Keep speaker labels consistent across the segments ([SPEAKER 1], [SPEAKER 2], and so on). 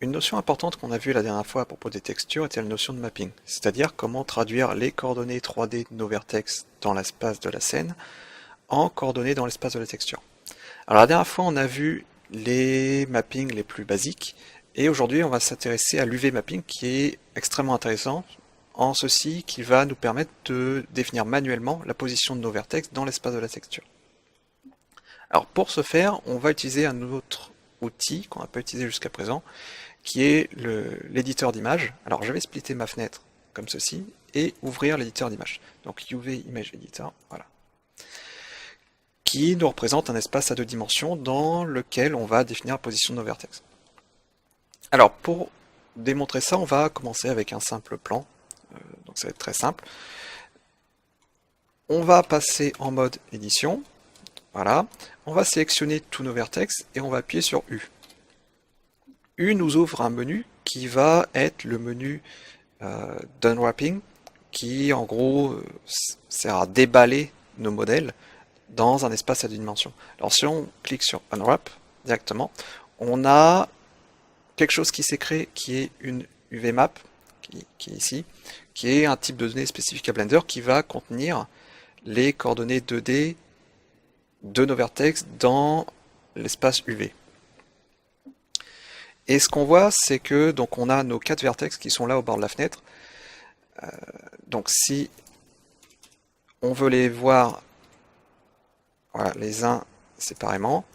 [SPEAKER 1] Une notion importante qu'on a vue la dernière fois à propos des textures était la notion de mapping, c'est-à-dire comment traduire les coordonnées 3D de nos vertex dans l'espace de la scène en coordonnées dans l'espace de la texture. Alors la dernière fois on a vu les mappings les plus basiques et aujourd'hui on va s'intéresser à l'UV mapping qui est extrêmement intéressant en ceci qui va nous permettre de définir manuellement la position de nos vertex dans l'espace de la texture. Alors pour ce faire, on va utiliser un autre outil qu'on n'a pas utilisé jusqu'à présent, qui est l'éditeur d'image. Alors je vais splitter ma fenêtre comme ceci et ouvrir l'éditeur d'image. Donc UV Image Editor, voilà. Qui nous représente un espace à deux dimensions dans lequel on va définir la position de nos vertex. Alors pour démontrer ça, on va commencer avec un simple plan. Donc ça va être très simple. On va passer en mode édition. Voilà. On va sélectionner tous nos vertex et on va appuyer sur U. U nous ouvre un menu qui va être le menu d'unwrapping qui en gros sert à déballer nos modèles dans un espace à deux dimensions. Alors si on clique sur Unwrap directement, on a quelque chose qui s'est créé qui est une UV map, qui est ici, qui est un type de données spécifique à Blender qui va contenir les coordonnées 2D de nos vertex dans l'espace UV. Et ce qu'on voit, c'est que donc on a nos 4 vertex qui sont là au bord de la fenêtre. Donc si on veut les voir voilà, les uns séparément.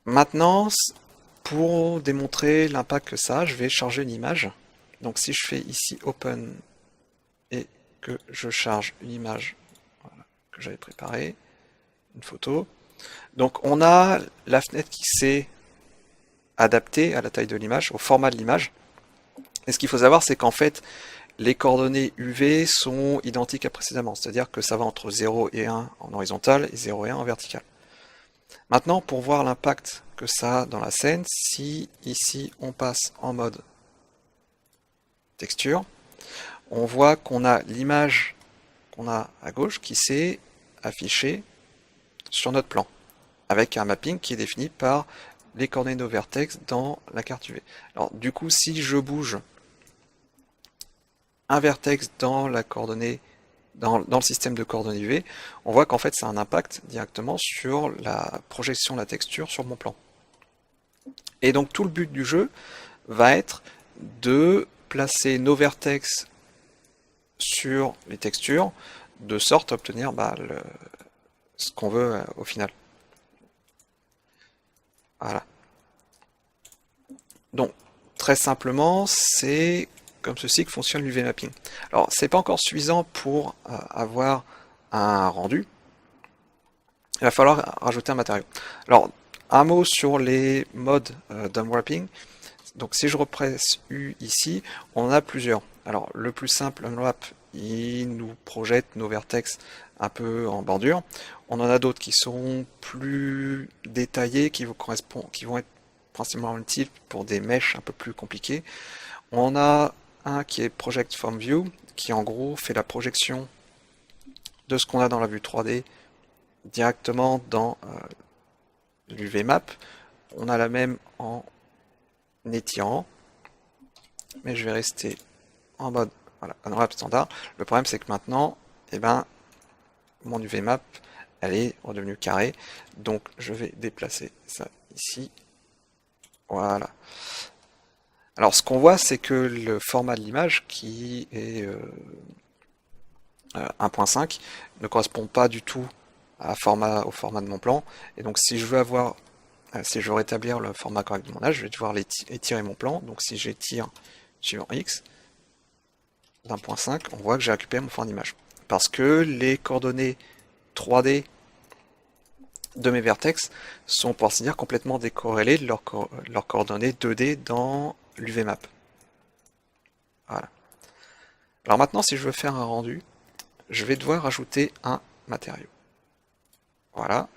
[SPEAKER 1] Maintenant, pour démontrer l'impact que ça a, je vais charger une image. Donc si je fais ici Open et que je charge une image voilà, que j'avais préparée, une photo. Donc on a la fenêtre qui s'est adaptée à la taille de l'image, au format de l'image. Et ce qu'il faut savoir, c'est qu'en fait, les coordonnées UV sont identiques à précédemment, c'est-à-dire que ça va entre 0 et 1 en horizontal et 0 et 1 en vertical. Maintenant, pour voir l'impact que ça a dans la scène, si ici on passe en mode texture, on voit qu'on a l'image qu'on a à gauche qui s'est affichée sur notre plan, avec un mapping qui est défini par les coordonnées de nos vertex dans la carte UV. Alors du coup, si je bouge un vertex dans la coordonnée dans le système de coordonnées UV, on voit qu'en fait ça a un impact directement sur la projection de la texture sur mon plan. Et donc tout le but du jeu va être de placer nos vertex sur les textures de sorte à obtenir ce qu'on veut au final. Voilà. Donc très simplement, c'est comme ceci que fonctionne l'UV mapping. Alors c'est pas encore suffisant pour avoir un rendu. Il va falloir rajouter un matériau. Alors un mot sur les modes d'unwrapping. Donc si je represse U ici, on en a plusieurs. Alors le plus simple, Unwrap, il nous projette nos vertex un peu en bordure. On en a d'autres qui sont plus détaillés, qui vont être principalement utiles pour des mèches un peu plus compliquées. On a un qui est Project from View, qui en gros fait la projection de ce qu'on a dans la vue 3D directement dans l'UVMap. On a la même en étirant, mais je vais rester en mode voilà, unwrap standard. Le problème c'est que maintenant, eh ben, mon UVMap, elle est redevenue carrée, donc je vais déplacer ça ici. Voilà. Alors ce qu'on voit, c'est que le format de l'image, qui est 1.5, ne correspond pas du tout au format de mon plan. Et donc si je veux rétablir le format correct de mon image, je vais devoir étirer mon plan. Donc si j'étire suivant X d'1.5, on voit que j'ai récupéré mon format d'image. Parce que les coordonnées 3D de mes vertex sont, pour ainsi dire, complètement décorrélées de leurs coordonnées 2D dans l'UVMap. Voilà. Alors maintenant, si je veux faire un rendu, je vais devoir ajouter un matériau. Voilà.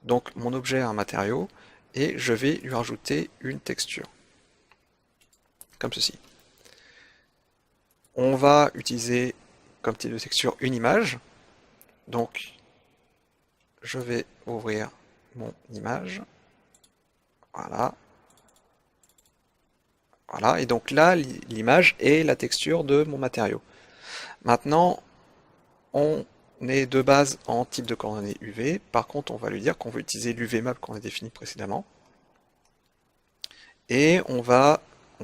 [SPEAKER 1] Donc mon objet a un matériau, et je vais lui rajouter une texture. Comme ceci. On va utiliser comme type de texture une image. Donc je vais ouvrir mon image. Voilà. Voilà. Et donc là, l'image est la texture de mon matériau. Maintenant, on est de base en type de coordonnées UV. Par contre, on va lui dire qu'on veut utiliser l'UVMap qu'on a défini précédemment. Et on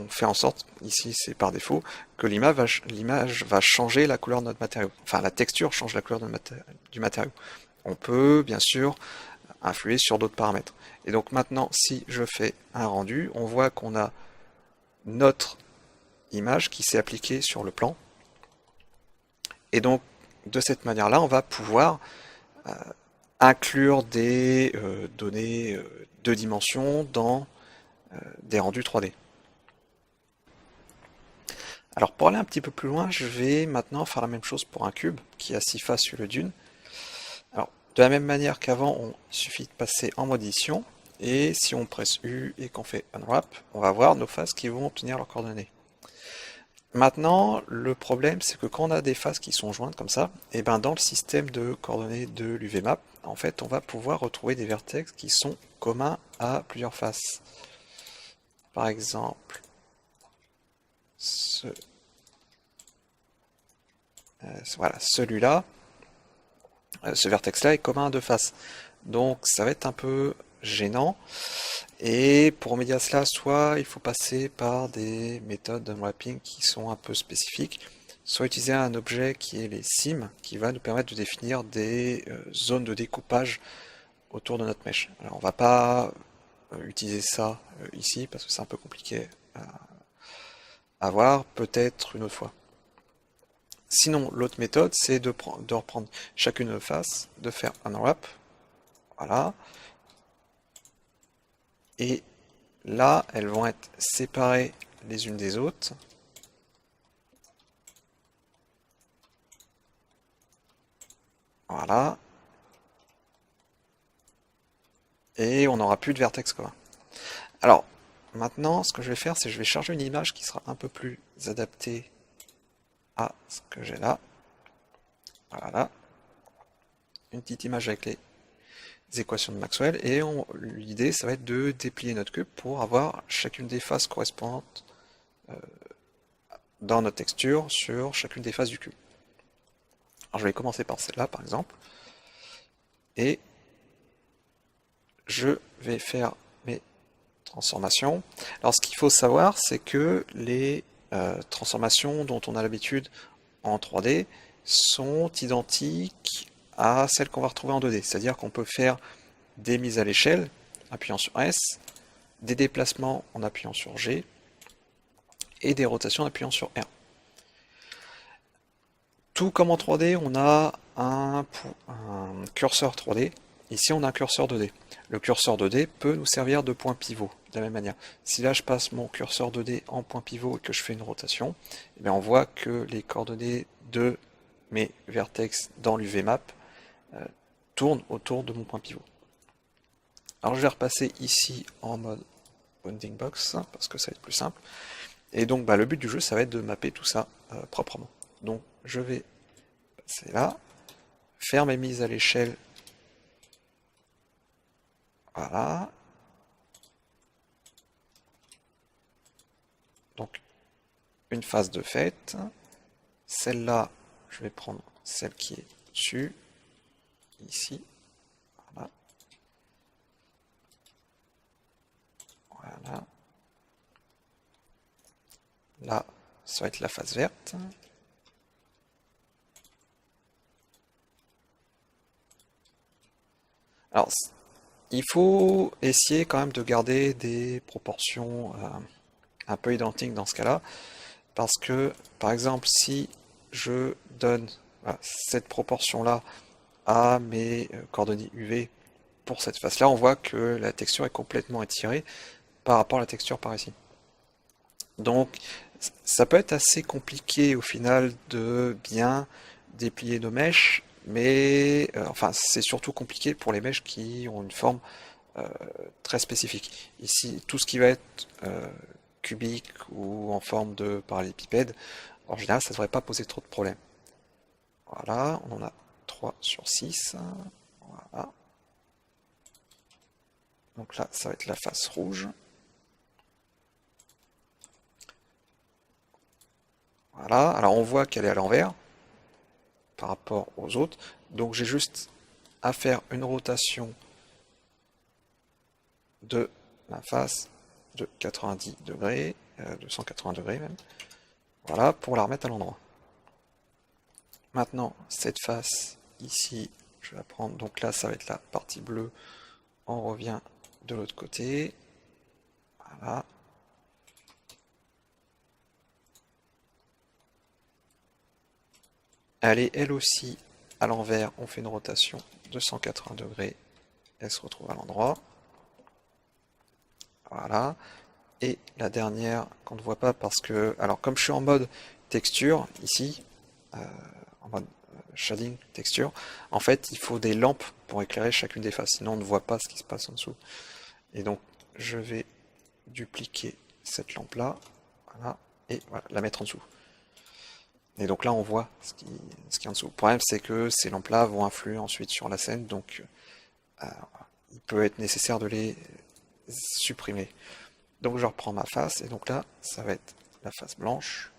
[SPEAKER 1] fait en sorte, ici c'est par défaut, que l'image va changer la couleur de notre matériau. Enfin, la texture change la couleur du matériau. On peut, bien sûr, influer sur d'autres paramètres. Et donc maintenant, si je fais un rendu, on voit qu'on a notre image qui s'est appliquée sur le plan. Et donc, de cette manière-là, on va pouvoir inclure des données de dimension dans des rendus 3D. Alors pour aller un petit peu plus loin, je vais maintenant faire la même chose pour un cube qui a 6 faces sur le dune. Alors de la même manière qu'avant, il suffit de passer en mode édition, et si on presse U et qu'on fait Unwrap, on va voir nos faces qui vont obtenir leurs coordonnées. Maintenant, le problème, c'est que quand on a des faces qui sont jointes comme ça, et ben dans le système de coordonnées de l'UVMap, en fait, on va pouvoir retrouver des vertex qui sont communs à plusieurs faces. Par exemple, voilà, celui-là, ce vertex-là est commun à deux faces. Donc ça va être un peu gênant. Et pour remédier à cela, soit il faut passer par des méthodes d'unwrapping qui sont un peu spécifiques, soit utiliser un objet qui est les sims, qui va nous permettre de définir des zones de découpage autour de notre mèche. Alors on va pas utiliser ça ici parce que c'est un peu compliqué à voir, peut-être une autre fois. Sinon, l'autre méthode, c'est de reprendre chacune de faces, de faire un unwrap, voilà, et là, elles vont être séparées les unes des autres. Voilà. Et on n'aura plus de vertex commun. Alors, maintenant, ce que je vais faire, c'est que je vais charger une image qui sera un peu plus adaptée à ce que j'ai là. Voilà. Une petite image avec les équations de Maxwell. Et l'idée, ça va être de déplier notre cube pour avoir chacune des faces correspondantes dans notre texture sur chacune des faces du cube. Alors, je vais commencer par celle-là, par exemple. Et je vais faire mes transformations. Alors, ce qu'il faut savoir, c'est que les transformations dont on a l'habitude en 3D sont identiques à celles qu'on va retrouver en 2D. C'est-à-dire qu'on peut faire des mises à l'échelle, appuyant sur S, des déplacements en appuyant sur G, et des rotations en appuyant sur R. Tout comme en 3D, on a un curseur 3D. Ici, on a un curseur 2D. Le curseur 2D peut nous servir de point pivot, de la même manière. Si là, je passe mon curseur 2D en point pivot et que je fais une rotation, eh bien, on voit que les coordonnées de mes vertex dans l'UVMap tournent autour de mon point pivot. Alors, je vais repasser ici en mode bounding box, parce que ça va être plus simple. Et donc, le but du jeu, ça va être de mapper tout ça proprement. Donc, je vais passer là, faire mes mises à l'échelle. Voilà. Donc, une phase de fait. Celle-là, je vais prendre celle qui est dessus, ici. Voilà. Voilà. Là, ça va être la phase verte. Alors, il faut essayer quand même de garder des proportions un peu identiques dans ce cas-là, parce que, par exemple, si je donne cette proportion-là à mes coordonnées UV pour cette face-là, on voit que la texture est complètement étirée par rapport à la texture par ici. Donc, ça peut être assez compliqué au final de bien déplier nos mèches, mais enfin, c'est surtout compliqué pour les mèches qui ont une forme très spécifique. Ici, tout ce qui va être cubique ou en forme de parallélépipède, en général, ça ne devrait pas poser trop de problèmes. Voilà, on en a 3 sur 6. Voilà. Donc là, ça va être la face rouge. Voilà, alors on voit qu'elle est à l'envers par rapport aux autres. Donc j'ai juste à faire une rotation de la face de 90 degrés, de 180 degrés même. Voilà, pour la remettre à l'endroit. Maintenant, cette face ici, je vais la prendre. Donc là, ça va être la partie bleue. On revient de l'autre côté. Voilà. Elle est elle aussi à l'envers. On fait une rotation de 180 degrés. Elle se retrouve à l'endroit. Voilà. Et la dernière qu'on ne voit pas parce que, alors comme je suis en mode texture ici, en mode shading texture, en fait il faut des lampes pour éclairer chacune des faces, sinon on ne voit pas ce qui se passe en dessous. Et donc je vais dupliquer cette lampe là, voilà, et voilà, la mettre en dessous. Et donc là on voit ce qui est en dessous. Le problème c'est que ces lampes là vont influer ensuite sur la scène, donc il peut être nécessaire de les supprimer. Donc je reprends ma face, et donc là, ça va être la face blanche.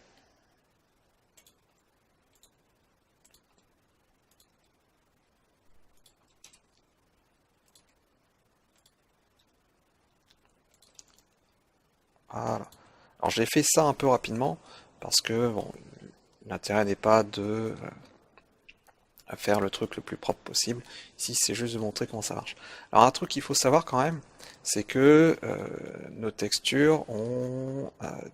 [SPEAKER 1] Voilà. Alors j'ai fait ça un peu rapidement, parce que bon, l'intérêt n'est pas de faire le truc le plus propre possible. Ici, c'est juste de montrer comment ça marche. Alors un truc qu'il faut savoir quand même, c'est que nos textures ont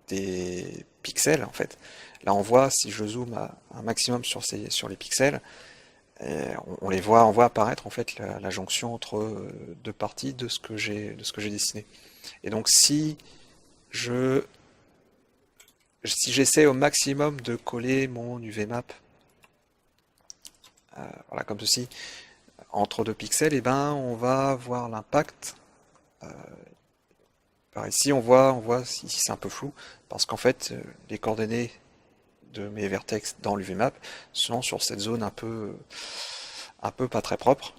[SPEAKER 1] des pixels en fait. Là on voit, si je zoome un maximum sur les pixels, on les voit, on voit apparaître en fait la jonction entre deux parties de ce que j'ai dessiné. Et donc si j'essaie au maximum de coller mon UVMap, voilà comme ceci, entre deux pixels, et ben on va voir l'impact. Par ici on voit ici c'est un peu flou parce qu'en fait les coordonnées de mes vertex dans l'UVMap sont sur cette zone un peu pas très propre,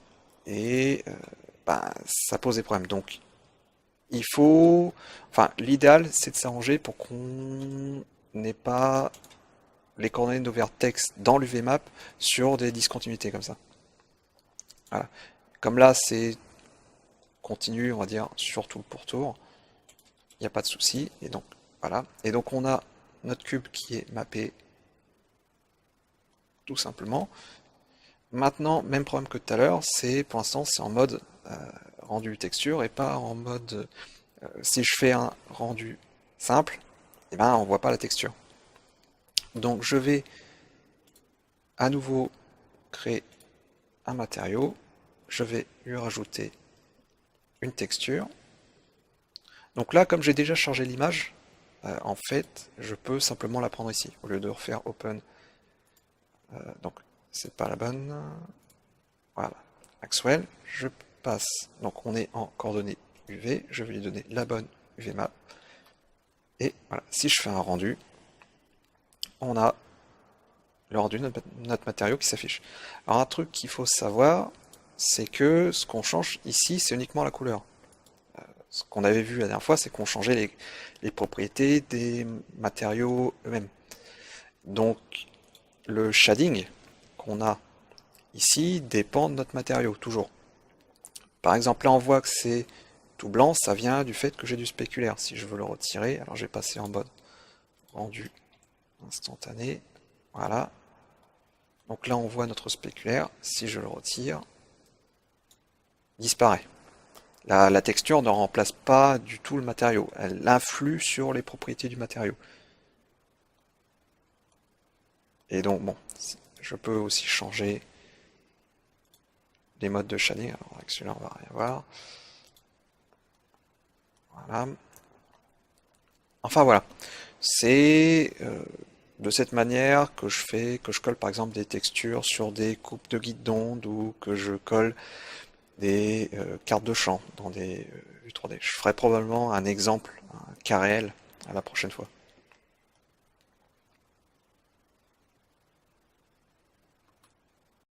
[SPEAKER 1] et ça pose des problèmes. Donc il faut, enfin l'idéal c'est de s'arranger pour qu'on n'ait pas les coordonnées de nos vertex dans l'UVMap sur des discontinuités comme ça. Voilà. Comme là c'est continu, on va dire, sur tout le pourtour, il n'y a pas de souci. Et donc voilà. Et donc on a notre cube qui est mappé tout simplement. Maintenant, même problème que tout à l'heure, c'est pour l'instant c'est en mode rendu texture et pas en mode si je fais un rendu simple, et ben on voit pas la texture. Donc je vais à nouveau créer un matériau, je vais lui rajouter une texture. Donc là, comme j'ai déjà chargé l'image, en fait, je peux simplement la prendre ici, au lieu de refaire open. Donc c'est pas la bonne. Voilà, Maxwell, je passe, donc on est en coordonnées UV, je vais lui donner la bonne UVMap, et voilà, si je fais un rendu, on a le rendu de notre matériau qui s'affiche. Alors un truc qu'il faut savoir, c'est que ce qu'on change ici, c'est uniquement la couleur. Ce qu'on avait vu la dernière fois, c'est qu'on changeait les propriétés des matériaux eux-mêmes. Donc le shading qu'on a ici dépend de notre matériau, toujours. Par exemple, là on voit que c'est tout blanc, ça vient du fait que j'ai du spéculaire. Si je veux le retirer, alors je vais passer en mode rendu instantané. Voilà. Donc là on voit notre spéculaire. Si je le retire, il disparaît. La texture ne remplace pas du tout le matériau. Elle influe sur les propriétés du matériau. Et donc bon, je peux aussi changer les modes de shading. Alors avec celui-là on va rien voir. Voilà. Enfin voilà, c'est de cette manière que je colle par exemple des textures sur des coupes de guides d'onde, ou que je colle des cartes de champ dans des vues 3D. Je ferai probablement un exemple, un cas réel à la prochaine fois.